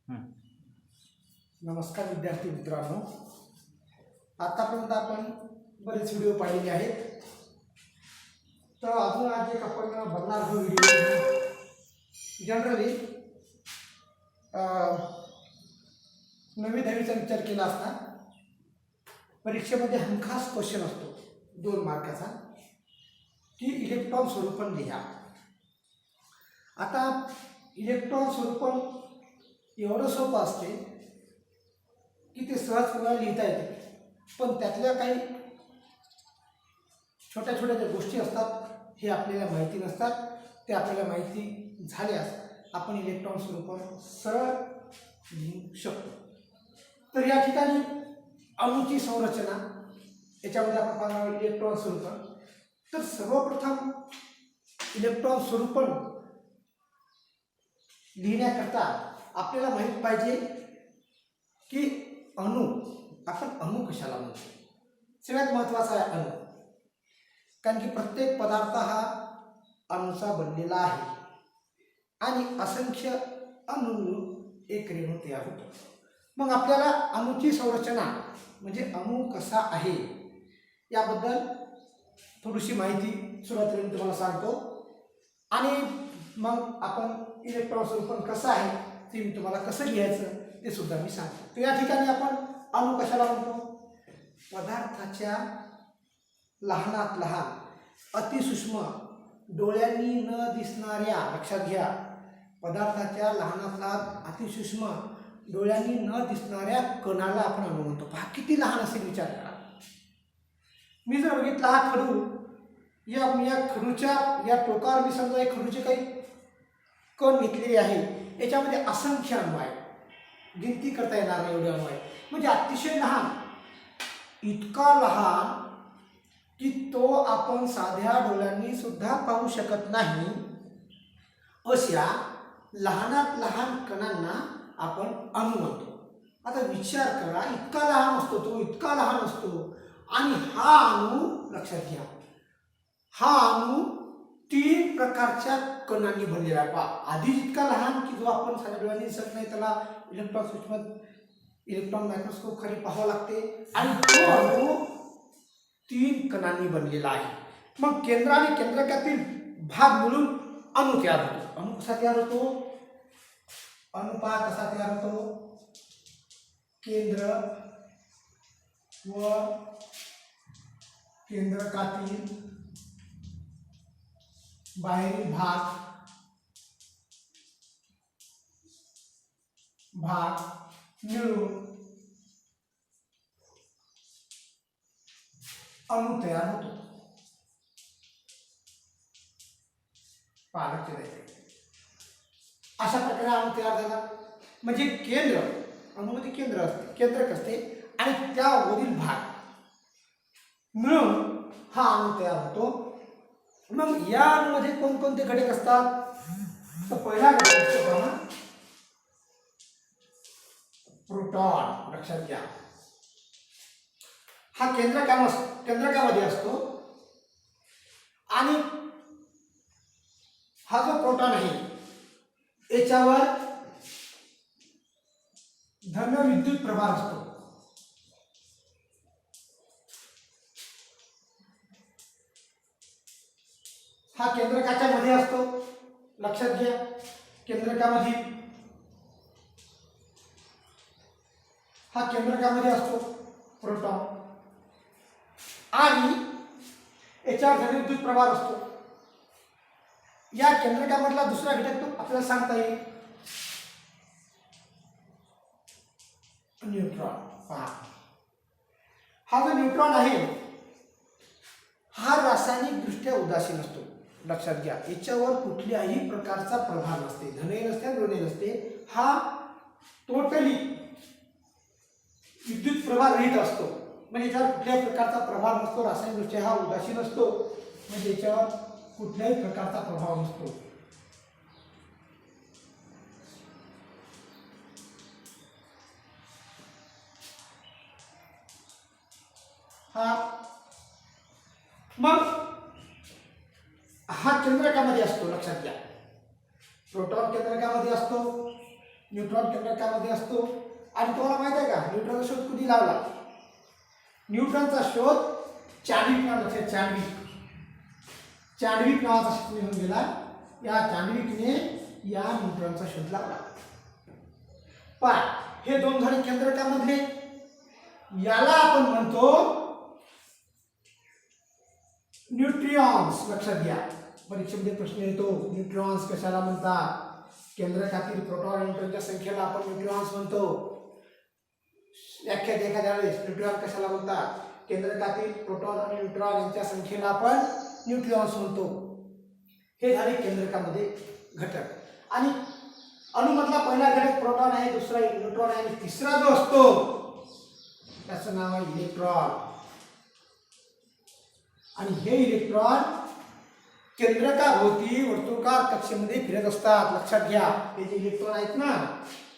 हं. नमस्कार विद्यार्थी मित्रांनो, आतापर्यंत आपण बरेच व्हिडिओ पाहिलेले आहेत. तर अजून आज एक आपण बघणार आहोत व्हिडिओ. जनरली 9वी-10वीचा विचार केला असता परीक्षेमध्ये हमखास क्वेश्चन असतो 2 मार्काचा की इलेक्ट्रॉन स्वरूपण लिहा. आता इलेक्ट्रॉन स्वरूपण एवढं सोपं असते की ते सहजपणे लिहिता येते, पण त्यातल्या काही छोट्या छोट्या ज्या गोष्टी असतात हे आपल्याला माहिती नसतात. ते आपल्याला माहिती झाल्यास आपण इलेक्ट्रॉन स्वरूपण सरळ लिहू शकतो. तर या ठिकाणी अणूची संरचना याच्यामध्ये आपण पाहणार आहोत इलेक्ट्रॉन स्वरूपण. तर सर्वप्रथम इलेक्ट्रॉन स्वरूपण लिहिण्याकरता आपल्याला माहित पाहिजे की अणू, आपण अणू कशाला म्हणतो. सगळ्यात महत्त्वाचा आहे अणू, कारण की प्रत्येक पदार्थ हा अणूचा बनलेला आहे आणि असंख्य अणू एक रेणू तयार होतो. मग आपल्याला अणूची संरचना म्हणजे अणू कसा आहे याबद्दल थोडीशी माहिती सुरुवातीला मी तुम्हाला सांगतो आणि मग आपण इलेक्ट्रॉन स्वरूपण कसं आहे ते मी तुम्हाला कसं लिहायचं ते सुद्धा मी सांगतो. तर या ठिकाणी आपण अणू कशाला म्हणतो, पदार्थाच्या लहानात लहान अतिसूक्ष्म डोळ्यांनी न दिसणाऱ्या, लक्षात घ्या, पदार्थाच्या लहानात लहान अतिसूक्ष्म डोळ्यांनी न दिसणाऱ्या कणाला आपण अणू म्हणतो. पहा किती लहान असेल, विचार करा. मी जर बघितला हा खडू, या खडूच्या या टोकावर मी समजा एक खडूचे काही कण घेतलेले आहे, याच्यामध्ये असंख्य अणू आहे, गिनती करता येणार नाही एवढे अणू आहे. म्हणजे अतिशय लहान, इतका लहान की तो आपण साध्या डोळ्यांनी सुद्धा पाहू शकत नाही, अशा लहानात लहान कणांना आपण अणू म्हणतो. आता विचार करा, इतका लहान असतो तो, इतका लहान असतो, आणि हा अणू, लक्षात घ्या, हा अणू 3 प्रकारच्या कणांनी बनलेला आहे. पहा, आधी इतका लहान की जो आपण साध्या डोळ्यांनी दिसत नाही, त्याला इलेक्ट्रॉन मायक्रोस्कोप खाली पाहावं लागते, आणि तो अणू 3 कणांनी बनलेला आहे. मग केंद्र आणि केंद्रकातील भाग मिळून अणू तयार होतो. अणू कसा तयार होतो, अणू पहा कसा तयार होतो, केंद्र व केंद्रकातील बाहेरील भाग मिळून अणू तयार होतो. पालक अशा प्रकारे अणू तयार झाला. म्हणजे केंद्र, अणूमध्ये केंद्र असते, केंद्रक असते, आणि त्यावरील भाग मिळून हा अणू तयार होतो. मग या अणूमध्ये कोणकोणते घटक असतात, तर पहिला घटक असतो प्रोटॉन. लक्षात घ्या, हा केंद्रकामध्ये असतो, आणि हा जो प्रोटॉन आहे याच्यावर धन विद्युत प्रभार असतो. हा केंद्रकाच्या मध्ये असतो, लक्षात घ्या, केंद्रकामध्ये असतो प्रोटॉन, आणि याच्यावर धन विद्युत प्रभार असतो. या केंद्रकामधला दुसरा घटक तो आपल्याला सांगता येईल, न्यूट्रॉन. पहा, हा जो न्यूट्रॉन आहे हा रासायनिक दृष्ट्या उदासीन असतो. लक्षात घ्या, याच्यावर कुठल्याही प्रकारचा प्रभाव नसते, धनही नसते, ऋणही नसते. हा टोटली विद्युत प्रभाव रहित असतो, म्हणजे याच्यावर कुठल्याही प्रकारचा प्रभाव नसतो. रासायनिक दृष्ट्या हा उदासीन असतो, म्हणजे याच्यावर कुठल्याही प्रकारचा प्रभाव नसतो. मग हा केंद्रकामध्ये असतो. लक्षात घ्या, प्रोटॉन केंद्रकामध्ये असतो, न्यूट्रॉन केंद्रकामध्ये असतो. आणि तुम्हाला माहित आहे का न्यूट्रॉनचा शोध कधी लावला? न्यूट्रॉनचा शोध चॅडविक नावाचा चॅडविक नावाचा शास्त्रज्ञ होऊन गेला. या चॅडविकने या न्यूट्रॉनचा शोध लावला. पण हे दोन झाले केंद्रकामधले. याला आपण म्हणतो न्यूट्रॉन्स. लक्षात घ्या, परीक्षेमध्ये प्रश्न येतो न्यूट्रॉन्स कशाला म्हणतात? केंद्रकातील प्रोटॉन आणि न्यूट्रॉनच्या संख्येला आपण न्यूट्रॉन्स म्हणतो. व्याख्यात एखाद्या वेळेस न्यूट्रॉन कशाला म्हणतात? केंद्रकातील प्रोटॉन आणि न्यूट्रॉन यांच्या संख्येला आपण न्यूट्रॉन्स म्हणतो. हे झाले केंद्रकामध्ये घटक. आणि अणुमधला पहिला घटक प्रोटॉन आहे, दुसरा न्यूट्रॉन आहे, आणि तिसरा जो असतो त्याचं नाव आहे इलेक्ट्रॉन. आणि हे इलेक्ट्रॉन केंद्रकाभोवती वर्तुळाकार कक्षेमध्ये फिरत असतात. लक्षात घ्या, हे जे इलेक्ट्रॉन आहेत ना,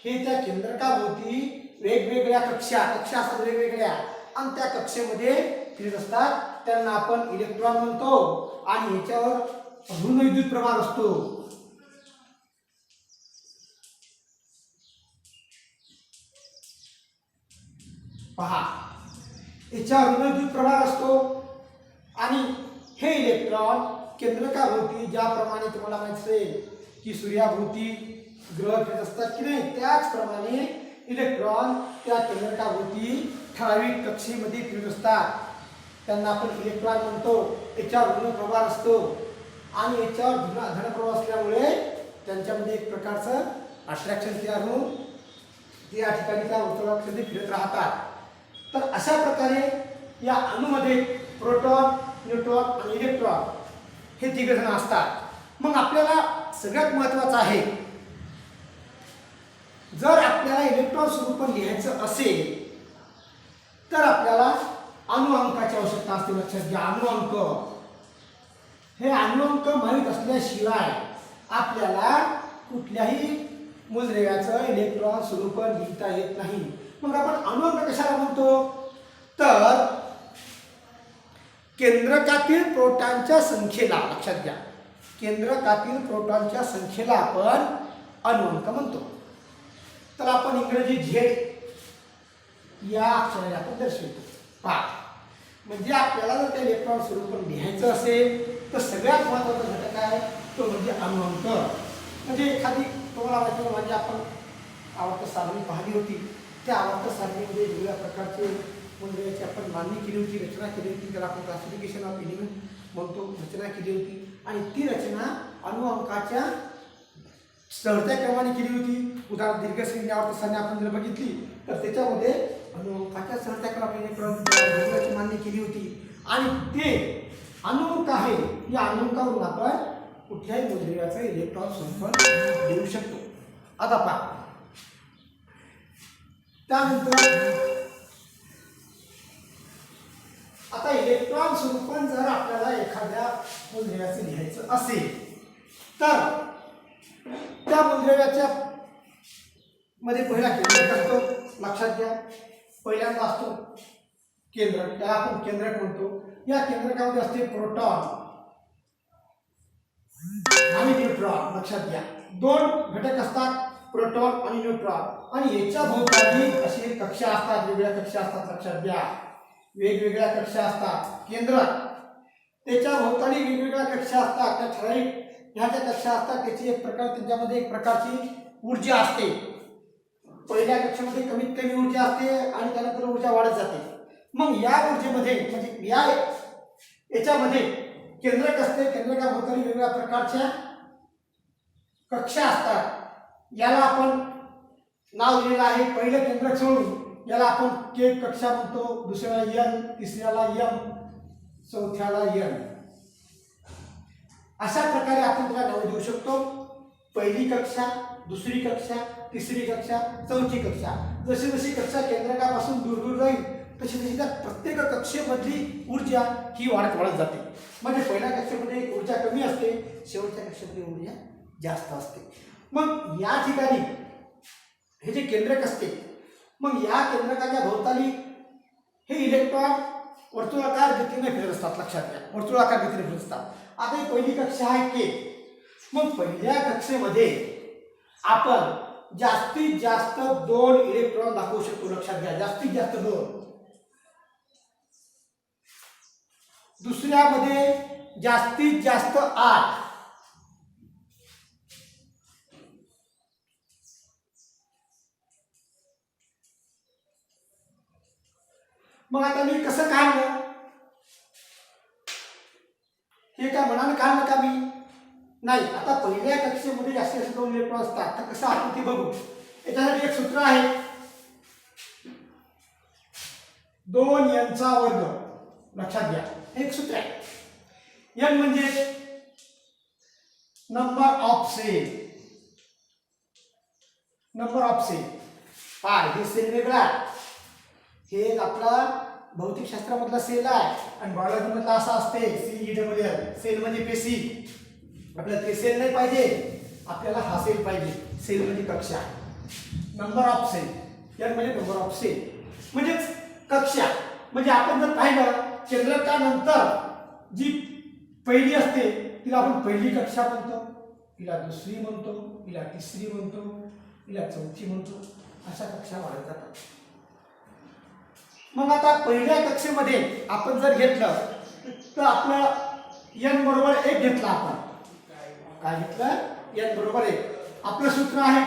हे त्या केंद्रकाभोवती वेगवेगळ्या कक्षा असतात वेगवेगळ्या, आणि त्या कक्षेमध्ये फिरत असतात. त्यांना आपण इलेक्ट्रॉन म्हणतो. आणि याच्यावर ऋण विद्युत प्रभार असतो. पहा, याच्यावर ऋण विद्युत प्रभार असतो. आणि हे इलेक्ट्रॉन केंद्रकाभोवती ज्याप्रमाणे तुम्हाला माहित असेल की सूर्याभोवती ग्रह फिरत असतात की नाही, त्याचप्रमाणे इलेक्ट्रॉन त्या केंद्रकाभोवती ठराविक कक्षेमध्ये फिरत असतात. त्यांना आपण इलेक्ट्रॉन म्हणतो. याच्यावर ऋण प्रभार असतो. आणि याच्यावर धन प्रभार असल्यामुळे त्यांच्यामध्ये एक प्रकारचं अट्रॅक्शन तयार होऊन ते या ठिकाणी त्या वर्तुळामध्ये फिरत राहतात. तर अशा प्रकारे या अणूमध्ये प्रोटॉन, न्यूट्रॉन आणि इलेक्ट्रॉन हे तिघ जण असतात. मग आपल्याला सगळ्यात महत्त्वाचं आहे, जर आपल्याला इलेक्ट्रॉन स्वरूपात लिहायचं असेल तर आपल्याला अणुअंकाची आवश्यकता असते. लक्षात घ्या, अणुअंक. हे अणुअंक माहीत असल्याशिवाय आपल्याला कुठल्याही मूलद्रव्याचं इलेक्ट्रॉन स्वरूपात लिहिता येत नाही. मग आपण अणुअंक कशाला म्हणतो? तर केंद्रकातील प्रोटॉनच्या संख्येला, लक्षात घ्या, केंद्रकातील प्रोटॉनच्या संख्येला आपण अणुअंक म्हणतो. तर आपण इंग्रजी झेड या अक्षराने आपण दर्शवतो. पहा, म्हणजे आपल्याला जर त्या इलेक्ट्रॉन स्वरूपात लिहायचं असेल तर सगळ्यात महत्त्वाचा घटक आहे तो म्हणजे अणुअंक. म्हणजे एखादी तुम्हाला माहिती म्हणजे आपण आवर्त सारणी पाहिली होती. त्या आवर्त सारणीमध्ये वेगवेगळ्या प्रकारचे मूलद्रव्याची आपण मांडणी केली होती, रचना केली होती. त्याला आपण क्लासिफिकेशन ऑफ एलिमेंट म्हणतो, रचना केली होती. आणि ती रचना अणुअंकाच्या चढत्या क्रमाने केली होती. उदाहरण दीर्घश्रेणी आवर्त सारणी आपण जर बघितली तर त्याच्यामध्ये अणुअंकाच्या चढत्या क्रमाने मांडणी केली होती. आणि ते अणुअंक आहे, या अणुअंकावरून आपण कुठल्याही मूलद्रव्याचं इलेक्ट्रॉन स्वरूपात देऊ शकतो. आता पहा, त्यानंतर आता इलेक्ट्रॉन स्वरूपात जर आपल्याला एखाद्या मूलद्रव्याचं लिहायचं असेल तर त्या मूलद्रव्याच्या मध्ये पहिला केंद्रक असतो. लक्षात घ्या, पहिल्यांदा असतो केंद्रक, त्याला आपण केंद्रक म्हणतो. या केंद्रकामध्ये असते प्रोटॉन आणि न्यूट्रॉन. लक्षात घ्या, दोन घटक असतात, प्रोटॉन आणि न्यूट्रॉन. आणि याच्या भोवताली अशी कक्षा असतात, वेगवेगळ्या कक्षा असतात. लक्षात घ्या, वेगवेगळ्या कक्षा असतात. केंद्रक त्याच्या भोवताली वेगवेगळ्या कक्षा असतात. त्या ठराविक ह्या ज्या कक्षा असतात त्याची एक प्रकार, त्यांच्यामध्ये एक प्रकारची ऊर्जा असते. पहिल्या कक्षेमध्ये कमीत कमी ऊर्जा असते आणि त्यानंतर ऊर्जा वाढत जाते. मग या ऊर्जेमध्ये म्हणजे या याच्यामध्ये केंद्रक असते. केंद्रकाभोवताली वेगवेगळ्या प्रकारच्या कक्षा असतात. याला आपण नाव दिलेलं आहे. पहिलं केंद्रक सोडून याला आपण के कक्षा म्हणतो, दुसऱ्याला एन, तिसऱ्याला एम, चौथ्याला एन. अशा प्रकारे आपण त्याला नाव देऊ शकतो. पहिली कक्षा, दुसरी कक्षा, तिसरी कक्षा, चौथी कक्षा. जशी जशी कक्षा केंद्रकापासून दूर दूर जाईल तशी तशी त्या प्रत्येक कक्षेमधली ऊर्जा ही वाढत जाते. म्हणजे पहिल्या कक्षेमध्ये ऊर्जा कमी असते, शेवटच्या कक्षेमध्ये ऊर्जा जास्त असते. मग या ठिकाणी हे जे केंद्रक असते, मग या केंद्रकाच्या भोवताली हे इलेक्ट्रॉन वर्तुळाकार गतीने फिरत असतात. लक्षात घ्या, वर्तुळाकार गतीने फिरत असतात. आता ही पहिली कक्षा आहे के. मग पहिल्या कक्षेमध्ये आपण जास्तीत जास्त 2 इलेक्ट्रॉन दाखवू शकतो. लक्षात घ्या, जास्तीत जास्त 2. दुसऱ्यामध्ये जास्तीत जास्त 8. मग आता मी कसं काढलं, हे काय म्हणाल काढलं का मी? नाही. आता पहिल्या कक्षेमध्ये जास्तीत जास्त 2 इलेक्ट्रॉन असतात. तर कसं आपण ते बघू. याच्यासाठी एक सूत्र आहे, 2n चा वर्ग. लक्षात घ्या, हे एक सूत्र आहे. n म्हणजे number of cell. Number of cell. हे सेल वेगळा, हे आपला भौतिकशास्त्रामधला सेल आहे. आणि बायोलॉजी मधला असा असते CEWL, सेल म्हणजे पेशी. आपल्याला ते सेल नाही पाहिजे, आपल्याला हा सेल पाहिजे. सेल म्हणजे कक्षा. नंबर ऑफ सेल, n म्हणजे नंबर ऑफ सेल म्हणजेच कक्षा. म्हणजे आपण जर पाहिलं, केंद्रकानंतर जी पहिली असते तिला आपण पहिली कक्षा म्हणतो, तिला दुसरी म्हणतो, तिला तिसरी म्हणतो, तिला चौथी म्हणतो. अशा कक्षा वाढत जातात. मग आता पहिल्या कक्षेमध्ये आपण जर घेतलं तर आपलं n बरोबर 1 घेतला. आपण काय घेतलं? n बरोबर 1. आपलं सूत्र आहे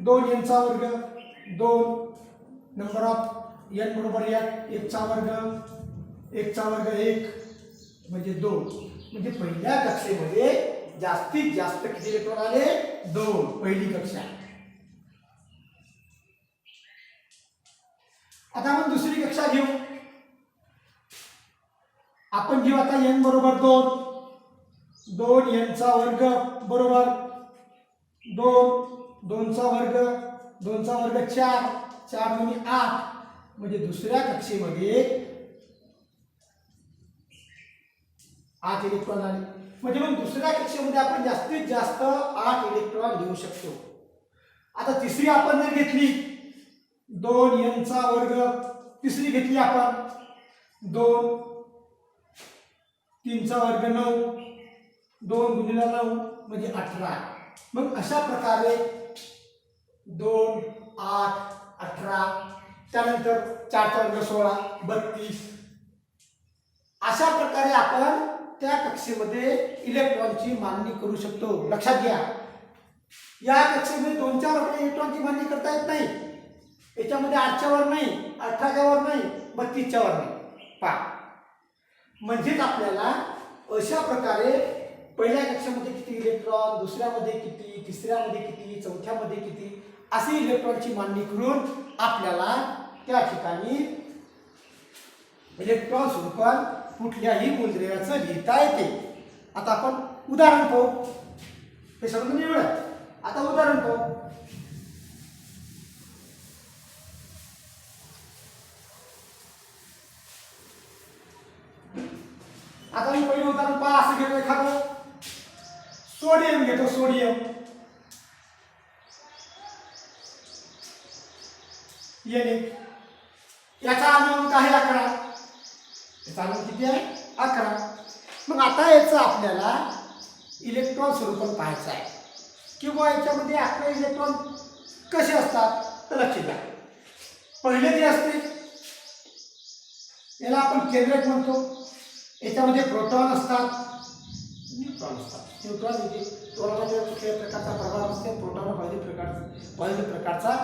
2n चा वर्ग 2, नंबर ऑफ n बरोबर 1 चा वर्ग 1 चा वर्ग 1 म्हणजे 2. म्हणजे पहिल्या कक्षेमध्ये जास्तीत जास्त किती इलेक्ट्रॉन आले? 2. पहिली कक्षा. आता आपण दुसरी कक्षा घेऊ. आपण घेऊ आता n बरोबर 2, 2n चा वर्ग बरोबर 2, 2 चा वर्ग 4, 4 म्हणजे 8. म्हणजे दुसऱ्या कक्षेमध्ये 8 इलेक्ट्रॉन आले. म्हणजे मग दुसऱ्या कक्षेमध्ये आपण जास्तीत जास्त 8 इलेक्ट्रॉन घेऊ शकतो. आता तिसरी आपण जर घेतली 2n चा वर्ग, तिसरी घेतली आपण 2, 3 चा वर्ग 9, 2 गुणिले 9 म्हणजे 18. मग अशा प्रकारे 2, 8, 18, त्यानंतर 4 चा वर्ग 16, 32. अशा प्रकारे आपण त्या कक्षेमध्ये इलेक्ट्रॉनची मांडणी करू शकतो. लक्षात घ्या, या कक्षेमध्ये 2 च्या वर इलेक्ट्रॉनची मांडणी करता येत नाही. याच्यामध्ये 8 च्या वर नाही, 18 च्या वर नाही, 32 च्या वर नाही. म्हणजेच आपल्याला अशा प्रकारे पहिल्या कक्षेमध्ये किती इलेक्ट्रॉन, दुसऱ्यामध्ये किती, तिसऱ्यामध्ये किती, चौथ्यामध्ये किती अशी इलेक्ट्रॉनची मांडणी करून आपल्याला त्या ठिकाणी इलेक्ट्रॉन स्वरूपात कुठल्याही मूलद्रव्याचं लिहिता येते. आता आपण उदाहरण पाहू. हे समजून एवढं. आता उदाहरण पाहू. आता मी पहिलं उदाहरण पहा. असं घेतो एखादं सोडियम घेतो. सोडियम याचा अणुक्रमांक आहे 11. याचा अणुक्रमांक किती आहे? 11. मग आता याचं आपल्याला इलेक्ट्रॉन स्वरूपात पाहायचं आहे, किंवा याच्यामध्ये आपले इलेक्ट्रॉन कसे असतात. तर लक्ष द्या, पहिले जे असते याला आपण केंद्रक म्हणतो. याच्यामध्ये प्रोटॉन असतात, न्यूट्रॉन असतात. न्यूट्रॉन म्हणजे प्रोटॉनच्या कुठल्याही प्रकारचा प्रभाव असते, प्रोटॉन पॉझिटिव्ह प्रकारचा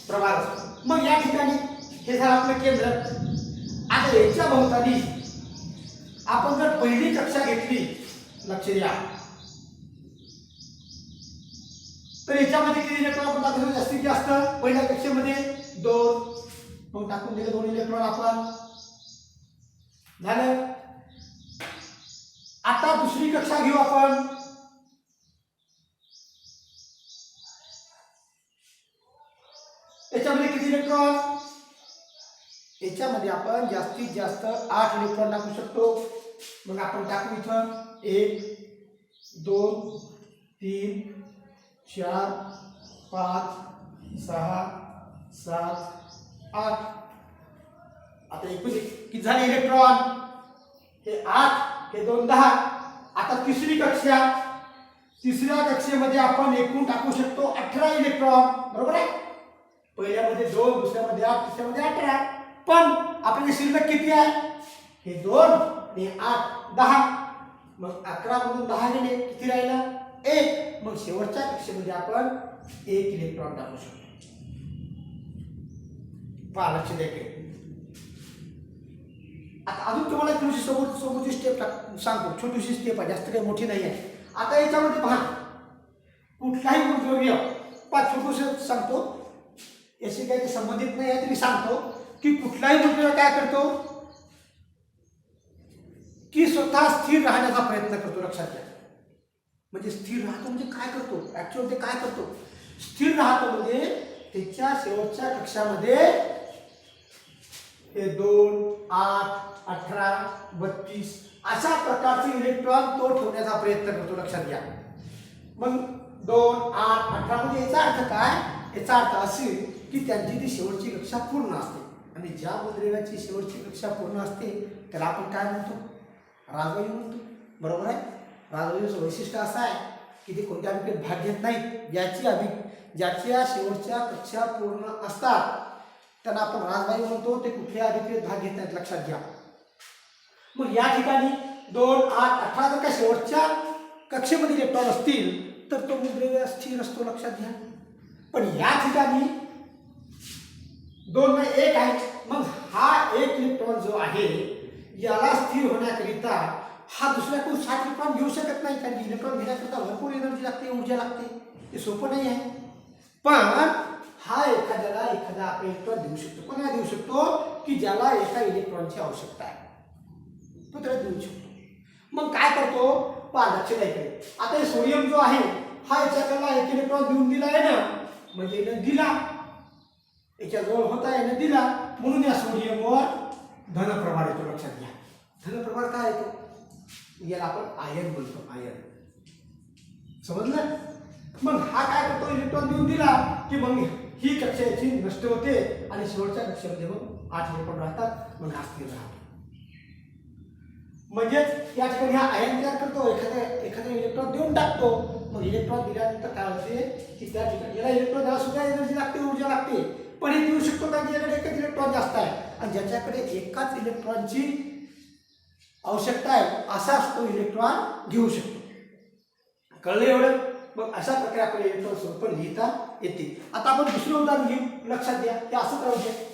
प्रभाव असतो. मग या ठिकाणी हे झालं आपलं केंद्र. आता याच्या भोवताली आपण जर पहिली कक्षा घेतली, लक्ष द्या, तर याच्यामध्ये किती इलेक्ट्रॉन आपण टाकू? जास्तीत जास्त पहिल्या कक्षेमध्ये 2. मग टाकून दिले 2 इलेक्ट्रॉन आपण. झालं. आता दुसरी कक्षा घेऊ आपण. याच्यामध्ये किती इलेक्ट्रॉन? याच्यामध्ये आपण जास्तीत जास्त 8 इलेक्ट्रॉन टाकू शकतो. मग आपण टाकू इथं 1, 2, 3, 4, 5, 6, 7, 8. आता एकूण किती झाले इलेक्ट्रॉन? हे 8, हे 2, 10. आता तिसरी कक्षा तिसऱ्या कक्षेमध्ये आपण एकूण टाकू शकतो 18 इलेक्ट्रॉन, बरोबर आहे. पहिल्यामध्ये 2, दुसऱ्यामध्ये 8, तिसऱ्यामध्ये 18. पण आपल्याला शिल्लक किती आहे? हे 2 आणि 8 10. मग 11 मधून 10 गेले, किती राहिला? 1. मग शेवटच्या कक्षेमध्ये आपण 1 इलेक्ट्रॉन टाकू शकतो. पहा, लक्ष द्या की आता अजून तुम्हाला थोडीशी समोरची स्टेप सांगतो. छोटीशी स्टेप आहे, जास्त काही मोठी नाही आहे. आता याच्यामध्ये पहा, कुठलाही मूलद्रव्य पहा, छोटूस सांगतो, याशी काही संबंधित नाही आहे तरी सांगतो की कुठलाही मूलद्रव्य काय करतो की स्वतः स्थिर राहण्याचा प्रयत्न करतो. लक्षात घ्या. म्हणजे स्थिर राहतो म्हणजे काय करतो, ऍक्च्युअली ते काय करतो? स्थिर राहतो म्हणजे त्याच्या शेवटच्या कक्षामध्ये हे 2, 8, 18, 32 अशा प्रकारचे इलेक्ट्रॉन तो ठेवण्याचा प्रयत्न करतो. लक्षात घ्या. मग 2, 8, 18 म्हणजे याचा अर्थ काय? याचा अर्थ असेल की त्यांची ती शेवटची कक्षा पूर्ण असते. आणि ज्या मूलद्रव्याची शेवटची कक्षा पूर्ण असते त्याला आपण काय म्हणतो? राजवायू म्हणतो, बरोबर आहे. राजवायूचं वैशिष्ट्य असं आहे की ते कोणत्या अभिक्रियेत भाग घेत नाहीत. ज्याच्या शेवटच्या कक्षा पूर्ण असतात त्यांना आपण राजवायू म्हणतो. ते कुठल्या अभिक्रियेत भाग घेत नाहीत. लक्षात घ्या. मग या ठिकाणी 2, 8, 18 जर का शेवटच्या कक्षेमध्ये इलेक्ट्रॉन असतील तर तो मूलद्रव्य स्थिर असतो. लक्षात घ्या. पण या ठिकाणी 2 मध्ये 1 आहे. मग हा 1 इलेक्ट्रॉन जो आहे याला स्थिर होण्याकरिता हा दुसऱ्याकडून 60 इलेक्ट्रॉन घेऊ शकत नाही. कारण इलेक्ट्रॉन घेण्याकरिता भरपूर एनर्जी लागते, ऊर्जा लागते. ते सोपं नाही आहे. पण हा एखादा आपण इलेक्ट्रॉन देऊ शकतो. कोणाला देऊ शकतो? की ज्याला एका इलेक्ट्रॉनची आवश्यकता आहे तो त्याला देऊ शकतो. मग काय करतो? पहा, लक्ष द्यायकडे. आता हे सोडियम जो आहे हा याच्याकडला 1 इलेक्ट्रॉन देऊन दिला आहे ना, म्हणजे याने दिला, याच्याजवळ होता, याने दिला, म्हणून या सोडियमवर धनप्रभार येतो. लक्षात घ्या. धनप्रभार काय येतो? याला आपण आयन बोलतो. आयन, समजलं? मग हा काय करतो? इलेक्ट्रॉन देऊन दिला की मग ही कक्षा याची नष्ट होते आणि शेवटच्या कक्षेमध्ये मग 8 इलेक्ट्रॉन राहतात. मग हा स्थिर राहतो. म्हणजेच या ठिकाणी हा आयन तयार करतो, एखादा इलेक्ट्रॉन देऊन टाकतो. मग इलेक्ट्रॉन दिल्यानंतर काय होते की त्या ठिकाणी याला इलेक्ट्रॉन द्यायला सुद्धा एनर्जी लागते, ऊर्जा लागते. पण हे देऊ शकतो कारण याच्याकडे एकच इलेक्ट्रॉन जास्त आहे आणि ज्याच्याकडे एकाच इलेक्ट्रॉनची आवश्यकता आहे असाच तो इलेक्ट्रॉन घेऊ शकतो. कळलं एवढं? मग अशा प्रकारे आपल्याला इलेक्ट्रॉन स्वरूप लिहिता येते. आता आपण दुसरं उदाहरण घेऊ. लक्षात द्या, हे असंच राहू दे.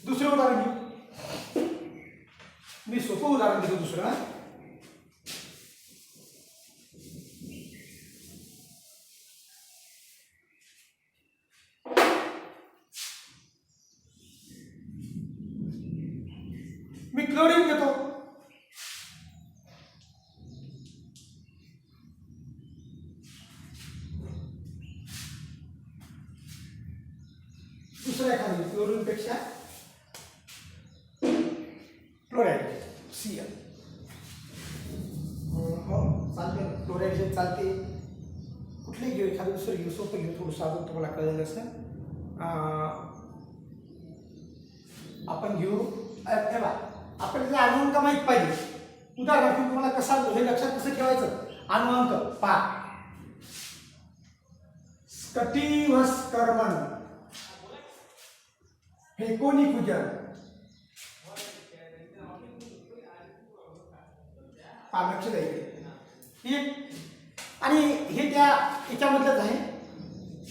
दुसरं उदाहरण घेऊ. मी सोपं उदाहरण घेतो दुसरं. मी क्लोरीन घेतो. दुसरं एखादं क्लोरीन पेक्षा क्लोराईड, Cl. हो, चालते. क्लोराईड चालते. कुठले घेऊ? एखादं दुसरं घेऊ. सोपं घेऊ. थोडंसं अजून तुम्हाला कळलं असं. आपण घेऊ. आपल्याला अणुअंक माहीत पाहिजे. उदाहरणार्थ तुम्हाला कसा हे लक्षात कसं ठेवायचं? अणुअंक पहा. स्कटिवस्कर्मण, हेकोनिकुजन, लक्ष द्यायचे. आणि हे त्या याच्यामधलंच आहे.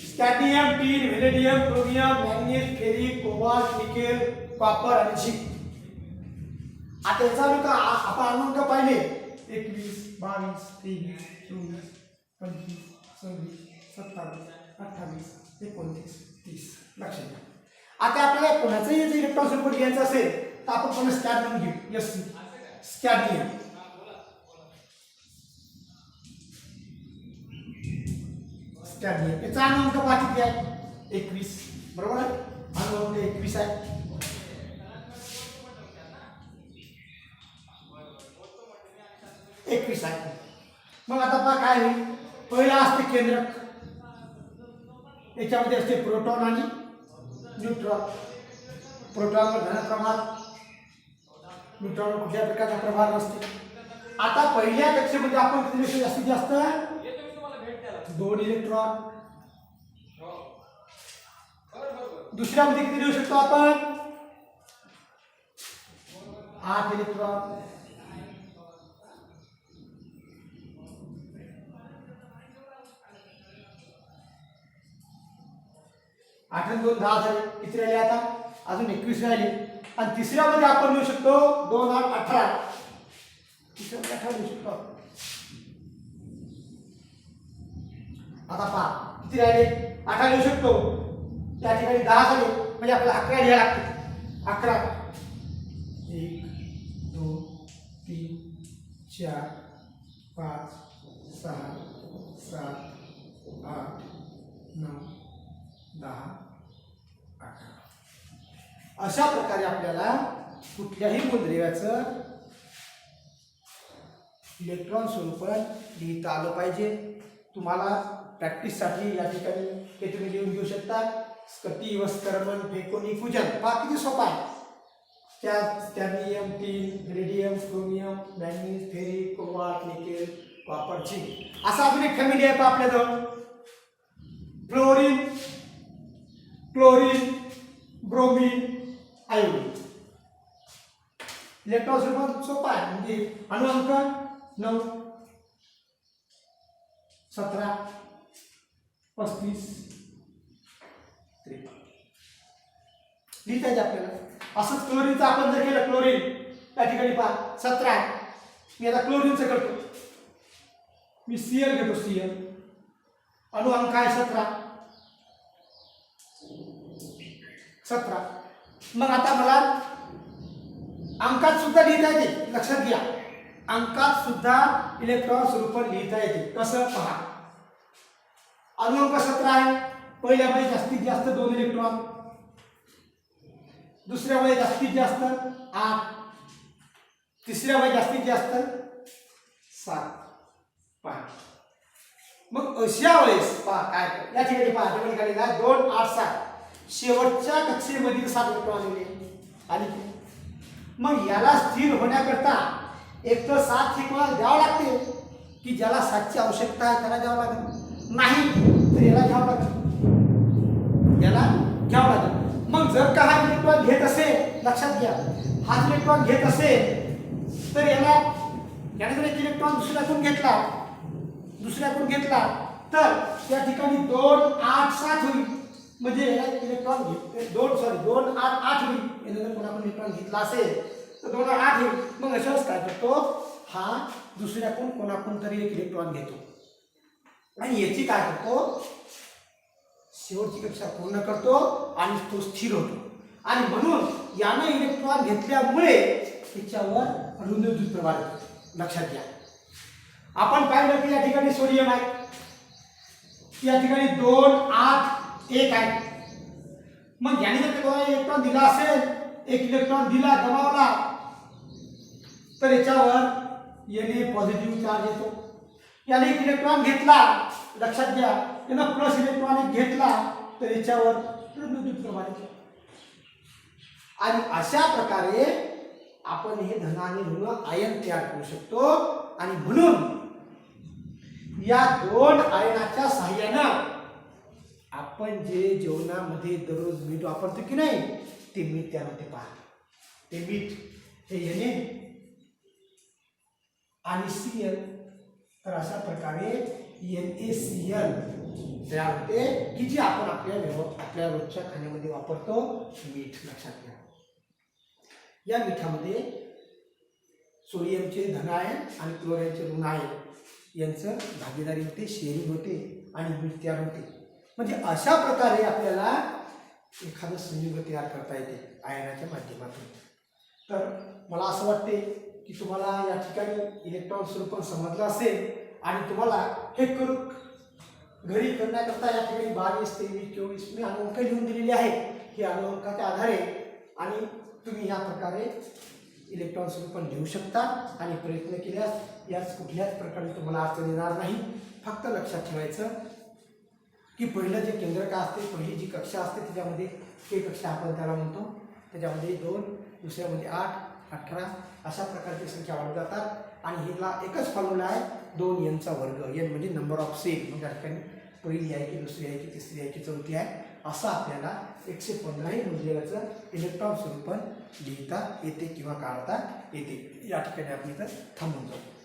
Cadmium, tin, vanadium, chromium, manganese, ferric, cobalt, nickel, copper आणि झिंक. आता याचा आपण अणुअंक पाहिले 21, 22, 23, 24, 25, 26, 27, 28, 29, 30. लक्ष द्या. आता आपल्याला कोणाचंही इलेक्ट्रॉन स्वरूप घ्यायचं असेल तर आपण कोणा स्कॅडमियम घेऊ. S C, स्कॅडमियम. स्कॅडमियम याचा अणुअंक किती आहे? 21, बरोबर आहे. अणुअंक 21 आहे. आहे. मग आता पहा काय होईल. पहिला असते केंद्रक, याच्यामध्ये असते प्रोटॉन आणि न्यूट्रॉन. प्रोटॉनवर धन प्रमाण न्यूट्रॉन कुठल्या प्रकारचा प्रभार नसते. आता पहिल्या कक्षेमध्ये आपण किती लिहू शकतो? जास्तीत जास्त 2 इलेक्ट्रॉन. दुसऱ्यामध्ये किती लिहू शकतो आपण? 8 इलेक्ट्रॉन. आठ आणि 2 10 झाले. किती राहिले आता? अजून 21 राहिले. आणि तिसऱ्यामध्ये आपण लिहू शकतो 2 8 18. तिसऱ्यामध्ये 18 लिहू शकतो. आता पहा किती राहिले? 18 लिहू शकतो. त्या ठिकाणी 10 झाले म्हणजे आपल्याला 11 लिहायला लागते. 11 1 2 3 4 5 6 7 8 9 10 11. अशा प्रकारे आपल्याला कुठल्याही मूलद्रव्याचं इलेक्ट्रॉन स्वरूपात लिहिता आलं पाहिजे. तुम्हाला प्रॅक्टिससाठी या ठिकाणी हे तुम्ही लिहून घेऊ शकता. स्कटी वस्करमन फेकोनी पूजन पहा किती सोपा आहे. स्कॅनियम 3 radium chromium manganese ferric cobalt nickel copper zinc असा अजून एक फॅमिली आहे आपल्याजवळ. Fluorine chlorine bromine iodine. Electron स्वरूपात सोपा आहे. म्हणजे अणुअंक 9 17 35 53 लिहिता येते आपल्याला. असंच क्लोरीनचं आपण जर केलं क्लोरीन त्या ठिकाणी पहा 17 आहे. मी आता क्लोरीनचं करतो. मी Cl घेतो. Cl अणुअंक आहे 17. मग आता मला अंकात सुद्धा लिहिता येते. लक्षात घ्या अंकात सुद्धा इलेक्ट्रॉन स्वरूपात लिहिता येते. कसं पहा. अणुअंक 17 आहे. पहिल्यामध्ये जास्तीत जास्त 2 इलेक्ट्रॉन. दुसऱ्यामध्ये जास्तीत जास्त 8. तिसऱ्यामध्ये जास्तीत जास्त 7. पहा मग अशा वेळेस पहा काय या ठिकाणी पहा टेबल काढलेला 2 8 7 शेवटच्या कक्षेमधील 7 इलेक्ट्रॉन आले. मग याला स्थिर होण्याकरता एक तर 7 ही कोणाला द्यावं लागते की ज्याला 7ची आवश्यकता आहे त्याला द्यावं लागेल. नाही तर याला घ्यावं लागेल. याला घ्यावं लागेल. मग जर का हा इलेक्ट्रॉन घेत असेल लक्षात घ्या हा इलेक्ट्रॉन घेत असेल तर याने जर एक इलेक्ट्रॉन दुसऱ्याकडून घेतला तर त्या ठिकाणी 2 8 7 होईल. म्हणजे याला इलेक्ट्रॉन 2 8 8 होईल. याने जर कोणाकडून इलेक्ट्रॉन घेतला असेल तर 2 8 8 होईल. मग अशाच काय करतो हा दुसऱ्याकडून कोणाकडून तरी एक इलेक्ट्रॉन घेतो आणि याची काय करतो शेवटची कक्षा पूर्ण करतो आणि तो स्थिर होतो. आणि म्हणून यानं इलेक्ट्रॉन घेतल्यामुळे त्याच्यावर ऋणविद्युत प्रभार येतो. लक्षात घ्या आपण पाहिलं की या ठिकाणी सोडियम आहे. या ठिकाणी 2 8 1 आहे. मग याने जर कोणाला इलेक्ट्रॉन दिला असेल एक इलेक्ट्रॉन दिला गमावला तर याच्यावर याने पॉझिटिव्ह चार्ज येतो. याने एक इलेक्ट्रॉन घेतला लक्षात घ्या यानं प्लस इलेक्ट्रॉन एक घेतला तर याच्यावर ऋणविद्युत प्रभार येतो. आणि अशा प्रकारे आपण हे धन आणि ऋण आयन तयार करू शकतो. आणि म्हणून या 2 आयनाच्या सहाय्यानं आपण जे जेवणामध्ये दररोज मीठ वापरतो की नाही ते मीठ त्यामध्ये पहा. ते मीठ हे येणे आणि Cl तर अशा प्रकारे NaCl तयार होते की जे आपण आपल्या रोजच्या खाण्यामध्ये वापरतो मीठ. लक्षात घ्या या मिठामध्ये सोडियमचे धन आयन आणि क्लोराईडचे ऋण आयन यांचं भागीदारी होते शेअरिंग होते आणि मीठ तयार होते. म्हणजे अशा प्रकारे आपल्याला एखादं संयुग तयार करता येते आयनाच्या माध्यमातून. तर मला असं वाटते की तुम्हाला या ठिकाणी इलेक्ट्रॉन स्वरूपात समजलं असेल आणि तुम्हाला हे करून घरी करण्याकरता या ठिकाणी 22 23 24 मी अणुअंक लिहून दिलेले आहेत. हे अणुअंकाच्या आधारे आणि तुम्ही या प्रकारे इलेक्ट्रॉन स्वरूपात लिहू शकता आणि प्रयत्न केल्यास याच कुठल्याच प्रकारे तुम्हाला अडचण येणार नाही. फक्त लक्षात ठेवायचं की पहिलं जे केंद्रका असते पहिली जी कक्षा असते त्याच्यामध्ये एक कक्षा आपण त्याला म्हणतो त्याच्यामध्ये 2 दुसऱ्यामध्ये 8 18 अशा प्रकारची संख्या वाढत जातात आणि हिला एकच फॉर्म्युला आहे 2n चा वर्ग. n म्हणजे नंबर ऑफ सेल. मग या ठिकाणी पहिली आहे की दुसरी आहे की तिसरी आहे की चौथी आहे असं आपल्याला 115 ही मूल्यांचं इलेक्ट्रॉन स्वरूपात लिहिता येते किंवा काढता येते. या ठिकाणी आपण इथं थांबून जाऊ.